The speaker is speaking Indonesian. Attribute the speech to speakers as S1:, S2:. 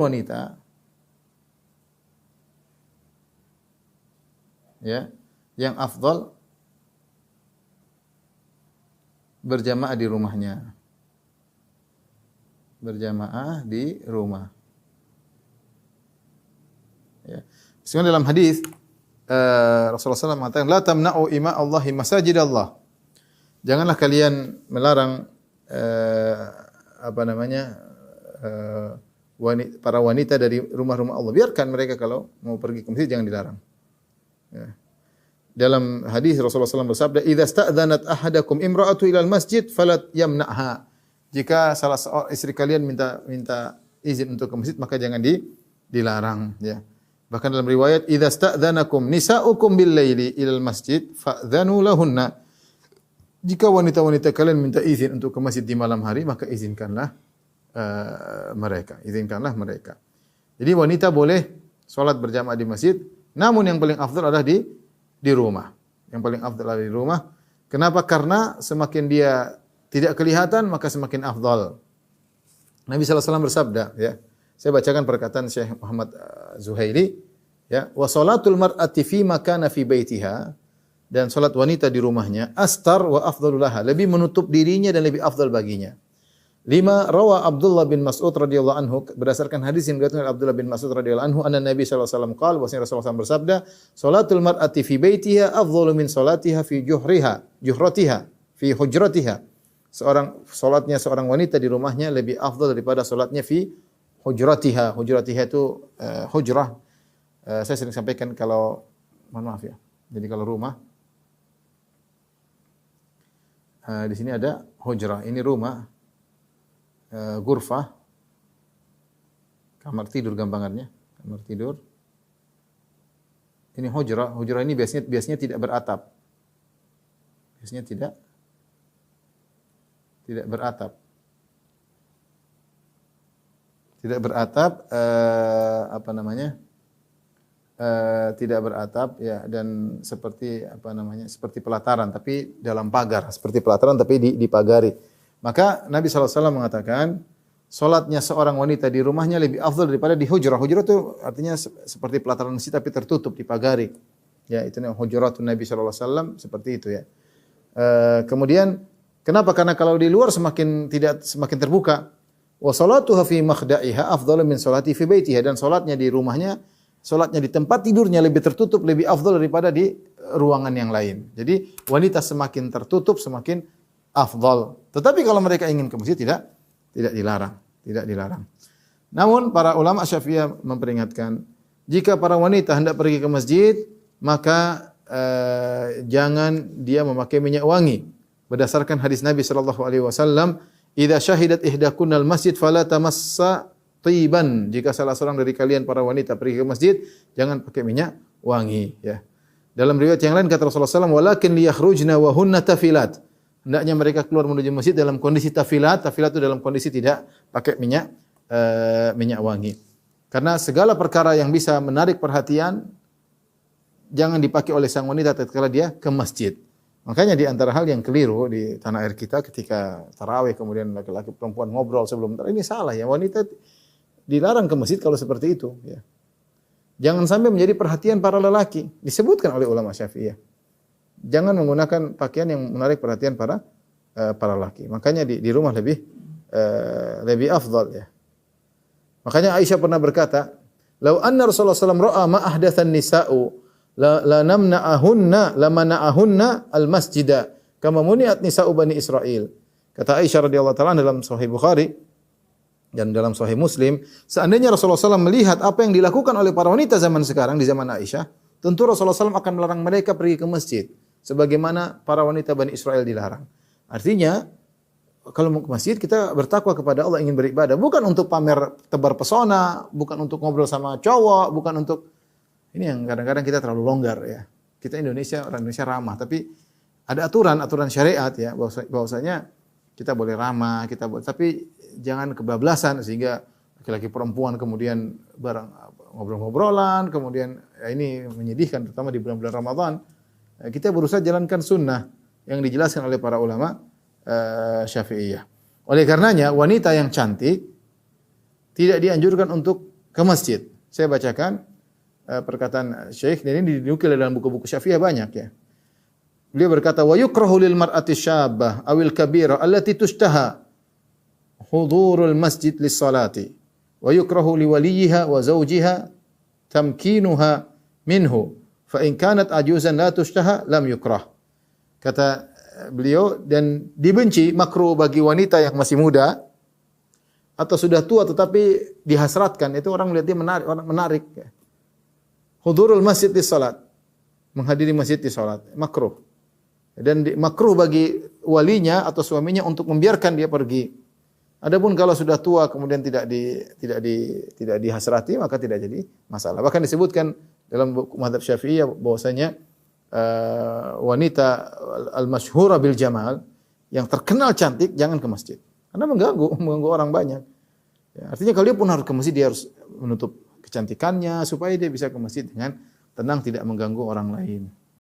S1: wanita ya yang afdal berjamaah di rumahnya. Berjamaah di rumah. Ya. Sebenarnya dalam hadis Rasulullah SAW mengatakan la tamna'u ima Allahi masajid Allah. Janganlah kalian melarang para wanita dari rumah-rumah Allah. Biarkan mereka kalau mau pergi ke masjid jangan dilarang. Ya. Dalam hadis Rasulullah SAW bersabda, "Idza sta'dzanat ahadakum imra'atu ilal masjid falat yamna'ha." Jika salah seorang istri kalian minta izin untuk ke masjid maka jangan dilarang, ya. Bahkan dalam riwayat, "Idza sta'dzanakum nisa'ukum bil laili ilal masjid fa'dzanu lahunna." Jika wanita-wanita kalian minta izin untuk ke masjid di malam hari maka izinkanlah mereka. Jadi wanita boleh salat berjamaah di masjid, namun yang paling afdal adalah di rumah. Yang paling afdal adalah di rumah. Kenapa? Karena semakin dia tidak kelihatan maka semakin afdal. Nabi sallallahu alaihi wasallam bersabda, ya. Saya bacakan perkataan Syekh Muhammad Zuhaili, ya, wa salatul mar'ati fi makana fi baitiha, dan salat wanita di rumahnya astar wa afdalul laha, lebih menutup dirinya dan lebih afdal baginya. 5 rawa Abdullah bin Mas'ud radhiyallahu anhu, berdasarkan hadis yang diriwayatkan oleh Abdullah bin Mas'ud radhiyallahu anhu, anna Nabi sallallahu alaihi wasallam qaal, bahwasanya Rasulullah SAW bersabda, salatul mar'ati fi baitiha afdalu min salatiha fi juhratiha fi hujratiha. Salatnya seorang wanita di rumahnya lebih afdal daripada salatnya fi hujratiha. Hujratiha itu hujrah. Saya sering sampaikan kalau, mohon maaf ya. Jadi kalau rumah di sini ada hujrah. Ini rumah, ghurfah, kamar tidur gampangannya, kamar tidur. Ini hujrah. Hujrah ini biasanya tidak beratap. Biasanya tidak beratap. Tidak beratap, tidak beratap, ya, dan seperti seperti pelataran, tapi dalam pagar, seperti pelataran tapi dipagari. Maka Nabi SAW mengatakan, salatnya seorang wanita di rumahnya lebih afdal daripada di hujrah. Hujrah itu artinya seperti pelataran masjid tapi tertutup, dipagari. Ya, itu namanya hujratun Nabi SAW, seperti itu, ya. Kemudian kenapa? Karena kalau di luar semakin terbuka. Wa salatuha fi makhda'iha afdalu min salati fi baitiha, dan salatnya di rumahnya, salatnya di tempat tidurnya lebih tertutup, lebih afdal daripada di ruangan yang lain. Jadi wanita semakin tertutup semakin afdal. Tetapi kalau mereka ingin ke masjid tidak dilarang. Namun para ulama Syafi'iyah memperingatkan, jika para wanita hendak pergi ke masjid, maka jangan dia memakai minyak wangi. Berdasarkan hadis Nabi sallallahu alaihi wasallam, "Idza syahidat ihdakunnal masjid fala tamassa tiban." Jika salah seorang dari kalian para wanita pergi ke masjid, jangan pakai minyak wangi, ya. Dalam riwayat yang lain kata Rasulullah SAW, "Walakin liyakhrujna wa hunna tafilat." Hendaknya mereka keluar menuju masjid dalam kondisi tafilat. Tafilat itu dalam kondisi tidak pakai minyak wangi. Karena segala perkara yang bisa menarik perhatian jangan dipakai oleh sang wanita tatkala dia ke masjid. Makanya di antara hal yang keliru di tanah air kita ketika tarawih kemudian laki-laki perempuan ngobrol sebelum tarawih, ini salah, ya. Wanita dilarang ke masjid kalau seperti itu, ya. Jangan sampai menjadi perhatian para lelaki. Disebutkan oleh ulama Syafi'iyah. Jangan menggunakan pakaian yang menarik perhatian para lelaki. Makanya di rumah lebih afdal, ya. Makanya Aisyah pernah berkata, "Lau anna Rasulullah SAW ra'a ma ahdatsan nisa'u la mana'ahunna al-masjida kama muni'at nisa'u Bani Israil." Kata Aisyah radhiyallahu ta'ala dalam Sahih Bukhari dan dalam Sahih Muslim, seandainya Rasulullah SAW melihat apa yang dilakukan oleh para wanita zaman sekarang, di zaman Aisyah, tentu Rasulullah SAW akan melarang mereka pergi ke masjid, sebagaimana para wanita Bani Israil dilarang. Artinya, kalau mau ke masjid, kita bertakwa kepada Allah, ingin beribadah. Bukan untuk pamer tebar pesona, bukan untuk ngobrol sama cowok, bukan untuk... Ini yang kadang-kadang kita terlalu longgar, ya. Kita orang Indonesia ramah, tapi ada aturan syariat, ya, bahwasanya kita boleh ramah, tapi jangan kebablasan sehingga laki-laki perempuan kemudian bareng ngobrol-ngobrolan, kemudian ya ini menyedihkan terutama di bulan-bulan Ramadan. Kita berusaha jalankan sunnah yang dijelaskan oleh para ulama Syafi'iyah. Oleh karenanya wanita yang cantik tidak dianjurkan untuk ke masjid. Saya bacakan perkataan Syekh, dan ini dinukil dalam buku-buku Syafi'iyah banyak ya. Beliau berkata, wa yukrahu lil mar'ati syabah awil kabira allati tushtaha hudurul masjid lis salati wa yukrahu li waliha wa zawjiha tamkinuha minhu fa in kanat ajuzan la tushtaha lam yukrah. Kata beliau, dan dibenci, makruh bagi wanita yang masih muda atau sudah tua tetapi dihasratkan, itu orang melihat dia menarik, orang menarik. Hudurul masjid di salat, menghadiri masjid di salat, makruh. Dan makruh bagi walinya atau suaminya untuk membiarkan dia pergi. Adapun kalau sudah tua kemudian tidak dihasrati, maka tidak jadi masalah. Bahkan disebutkan dalam buku mazhab Syafi'iyah bahwasanya wanita al-masyhura bil jamal, yang terkenal cantik, jangan ke masjid. Karena mengganggu orang banyak. Ya, artinya kalau dia pun harus ke masjid, dia harus menutup kecantikannya supaya dia bisa ke masjid dengan tenang, tidak mengganggu orang lain.